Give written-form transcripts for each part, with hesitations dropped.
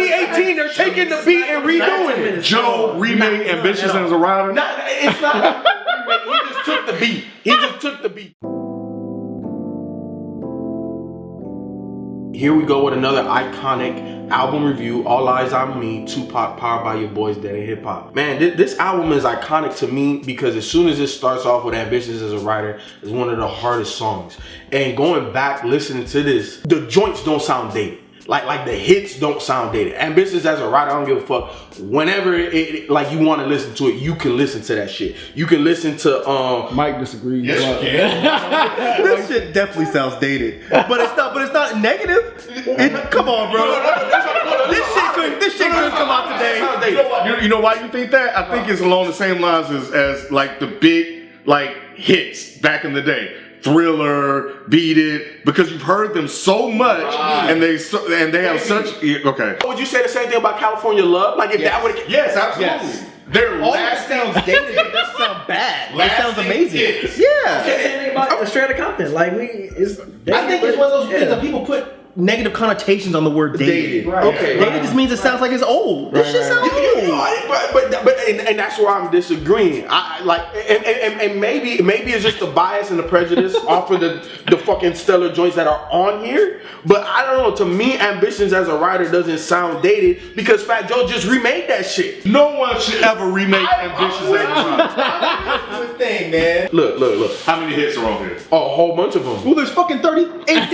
2018, they're taking the beat and redoing it. Joe remade Ambitious as a Rider? It's not. He just took the beat. He just took the beat. Here we go with another iconic album review. All Eyez on Me, Tupac, powered by your boys, Dead and Hip Hop. Man, this album is iconic to me because as soon as it starts off with Ambitious as a Writer, it's one of the hardest songs. And going back, listening to this, the joints don't sound dated. Like the hits don't sound dated. Ambitious as a Writer, I don't give a fuck. Whenever like you want to listen to it, you can listen to that shit. You can listen to Mike disagrees. Yes, you can. This shit definitely sounds dated, but it's not negative. Come on, bro. This shit couldn't come out today. You know why you think that? I think it's along the same lines as like the big like hits back in the day. Thriller, Beat It, because you've heard them so much, and they have such. Okay. Would you say the same thing about California Love? Like if that would. Yes, absolutely. Yes. Their All last that sounds dated. It doesn't sound bad. It sounds amazing. Hits. Yeah. Straight out of Compton. Like I think it's one of those things that people put negative connotations on the word dated. Right. Okay. Dated just means it sounds like it's old. This shit sounds old. But that's where I'm disagreeing. I like and maybe it's just the bias and the prejudice off of the fucking stellar joints that are on here. But I don't know. To me, Ambitions as a Writer doesn't sound dated because Fat Joe just remade that shit. No one should ever remake Ambitious as a Rider. Good thing, man. Look. How many hits are on here? A whole bunch of them. Well, there's fucking 38 things.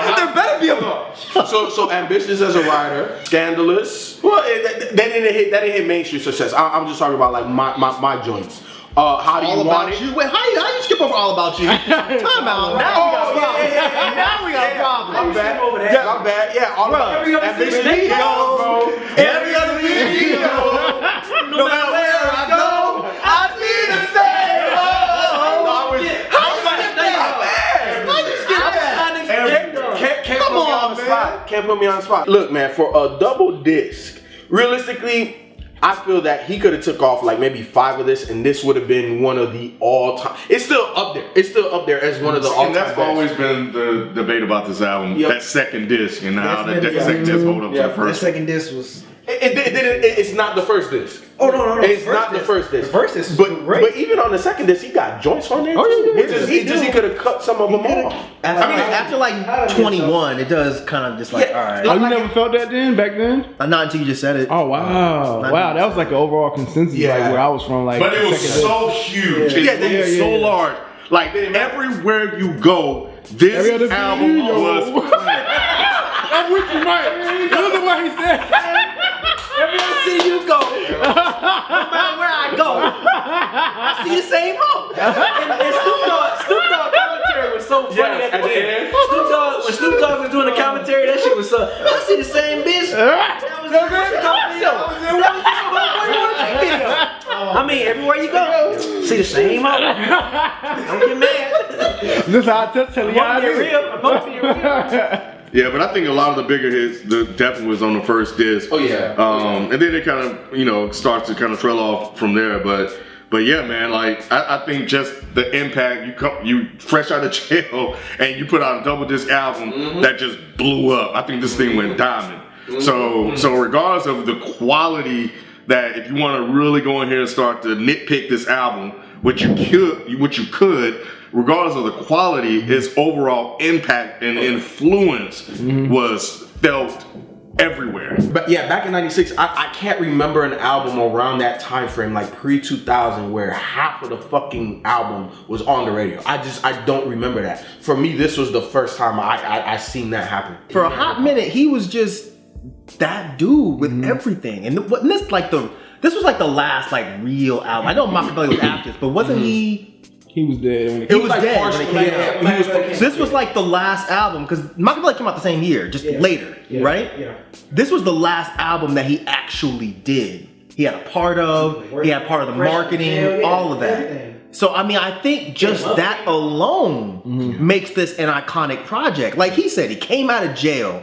There better be a bunch. So Ambitious as a Writer, Scandalous. Well, that didn't hit mainstream success. I'm just talking about like my joints. How do you want it? Wait, how you skip over All About You? Time out. Now we got a problem. I'm bad. Yeah, all about Ambitious. Every other video. No matter where I go, I see the same. Can't put me on the spot. Look, man, for a double disc, realistically, I feel that he could have took off like maybe 5 of this, and this would have been one of the all-time. It's still up there. It's still up there as one of the all-time. And that's best. always been the debate about this album. Yep. That second disc and how that second disc hold up to the That first. second disc was. It's not the first disc. Oh no! It's not the first disc. The first disc was but even on the second disc, he got joints on there too. He could have cut some of them off. After like 21, it does kind of just like, all right. Oh, you never felt that back then? Not until you just said it. Oh wow, that was like an overall consensus, like where I was from, like. But it was so huge, it was so large. Like everywhere you go, this album was. I'm with you, Mike. Listen what he said. Every other city you go, no matter where I go, I see the same hope. And Snoop Dogg commentary was so funny at the end. When Snoop Dogg was doing the commentary, that shit was so. I see the same bitch. That was I mean, everywhere you go, see the same hope. Don't get mad. This is how I tell you how it is. I'm supposed to be real. Yeah, but I think a lot of the bigger hits definitely was on the first disc. Oh yeah. And then it kind of, starts to kind of trail off from there. But yeah, man, like I think just the impact. You fresh out of jail and you put out a double disc album that just blew up. I think this thing went diamond. So regardless of the quality, that if you want to really go in here and start to nitpick this album, which you could. Regardless of the quality, its overall impact and influence was felt everywhere. But yeah, back in '96, I can't remember an album around that time frame, like pre-2000, where half of the fucking album was on the radio. I don't remember that. For me, this was the first time I seen that happen. For a hot minute, he was just that dude with everything. And this was like the last like real album. I know Machiavelli was after this, but wasn't he? He was dead when it was dead when it came out. So this was like the last album, because Machiavelli came out the same year, just later, right? Yeah. This was the last album that he actually did. He had a part of, he had part of the marketing, all of that. So I mean, I think just that alone makes this an iconic project. Like he said, he came out of jail,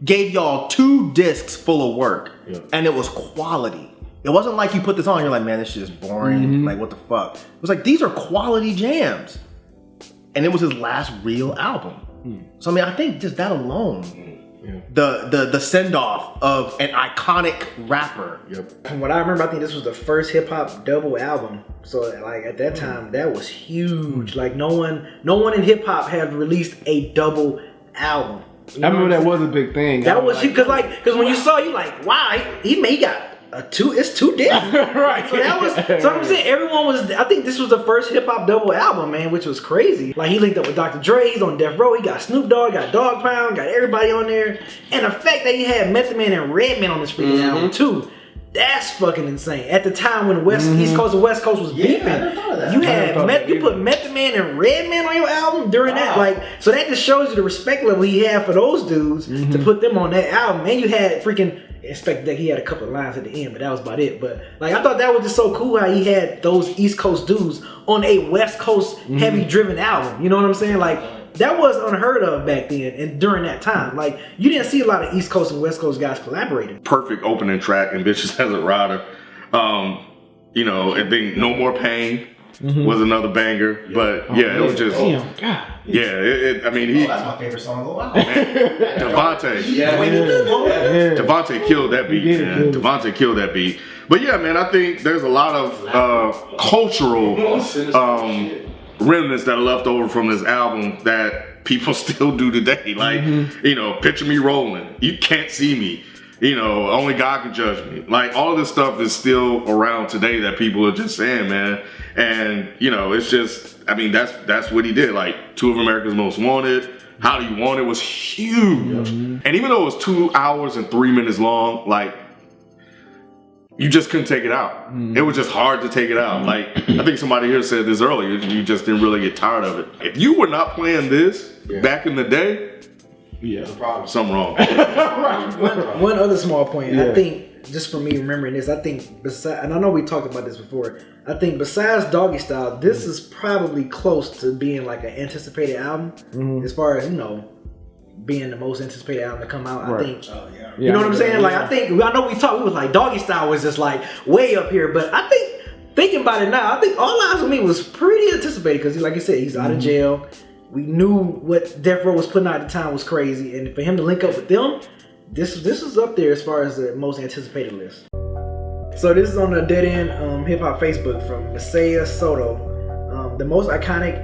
gave y'all 2 discs full of work, and it was quality. It wasn't like you put this on and you're like, man, this shit is boring. Like, what the fuck? It was like, these are quality jams. And it was his last real album. So, I mean, I think just that alone the send off of an iconic rapper. From what I remember, I think this was the first hip hop double album. So like at that time, that was huge. Like no one in hip hop had released a double album. I remember that was a big thing. That was because when you saw, you like, wow, he got it's 2 discs. Right. So I'm saying everyone was. I think this was the first hip hop double album, man, which was crazy. Like he linked up with Dr. Dre. He's on Death Row. He got Snoop Dogg, got Dogg Pound, got everybody on there, and the fact that he had Method Man and Redman on this freaking album too. That's fucking insane. At the time when East Coast and West Coast was beefing, you put Method Man and Redman on your album during that, like, so that just shows you the respect level he had for those dudes to put them on that album. And you had freaking expected that he had a couple of lines at the end, but that was about it. But like I thought that was just so cool how he had those East Coast dudes on a West Coast heavy driven album. You know what I'm saying? Like that was unheard of back then and during that time. Like you didn't see a lot of East Coast and West Coast guys collaborating. Perfect opening track, Ambitious as a Rider. You know, and then No More Pain was another banger. But yeah, it was just I mean That's my favorite song of the while. Devontae. Devontae killed that beat, man. Devontae killed that beat. But yeah, man, I think there's a lot of cultural remnants that are left over from this album that people still do today. Like, you know, Picture Me Rolling. You Can't See Me. You know, Only God Can Judge Me. Like, all of this stuff is still around today that people are just saying, man. And, you know, it's just, I mean, that's what he did. Like, Two of America's Most Wanted, How Do You Want It was huge. And even though it was 2 hours and 3 minutes long, like, you just couldn't take it out. It was just hard to take it out. Like, I think somebody here said this earlier, you just didn't really get tired of it. If you were not playing this back in the day, something wrong. One other small point, I think, just for me remembering this, I think, and I know we talked about this before, I think besides Doggy Style, this is probably close to being like an anticipated album, as far as, you know, being the most anticipated album to come out. I think, you know what I'm saying? Like, I know we was like, Doggy Style was just like way up here, but I think, thinking about it now, I think All Eyes on Me was pretty anticipated because, like I said, he's out of jail. We knew what Death Row was putting out at the time was crazy, and for him to link up with them, this is up there as far as the most anticipated list. So this is on the Dead End Hip Hop Facebook from Messiah Soto. The most iconic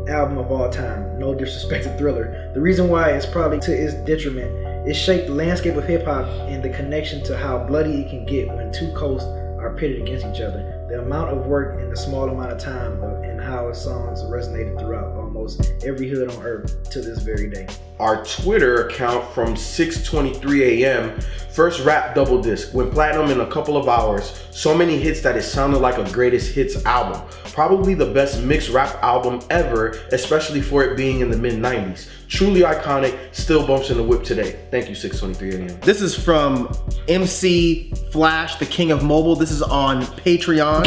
album of all time, no disrespect to Thriller. The reason why is probably to its detriment. It shaped the landscape of hip hop and the connection to how bloody it can get when two coasts are pitted against each other. The amount of work in a small amount of time and how his songs resonated throughout almost every hood on earth to this very day. Our Twitter account from 6:23 a.m. First rap double disc. Went platinum in a couple of hours. So many hits that it sounded like a greatest hits album. Probably the best mixed rap album ever, especially for it being in the mid-90s. Truly iconic, still bumps in the whip today. Thank you, 6:23 a.m. This is from MC Flash, the king of mobile. This is on Patreon.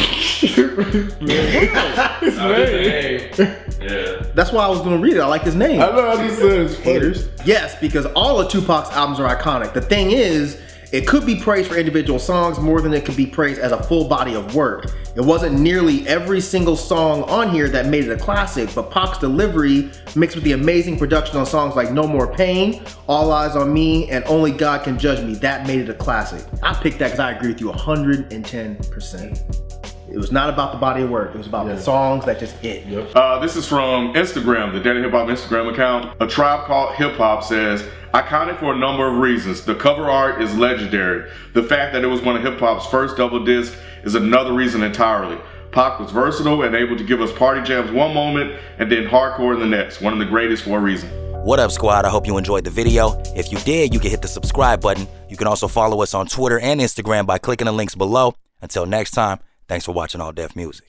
That's why I was gonna read it. I like his name. I know, I just said it's Haters. Yes, because all of Tupac's albums are iconic. The thing is, it could be praised for individual songs more than it could be praised as a full body of work. It wasn't nearly every single song on here that made it a classic, but Pac's delivery mixed with the amazing production on songs like No More Pain, All Eyes on Me, and Only God Can Judge Me, that made it a classic. I picked that because I agree with you 110%. It was not about the body of work. It was about the songs that just hit. This is from Instagram, the Dead End Hip Hop Instagram account. A Tribe Called Hip Hop says, iconic for a number of reasons. The cover art is legendary. The fact that it was one of hip hop's first double discs is another reason entirely. Pac was versatile and able to give us party jams one moment and then hardcore in the next. One of the greatest for a reason. What up, squad? I hope you enjoyed the video. If you did, you can hit the subscribe button. You can also follow us on Twitter and Instagram by clicking the links below. Until next time, thanks for watching All Def Music.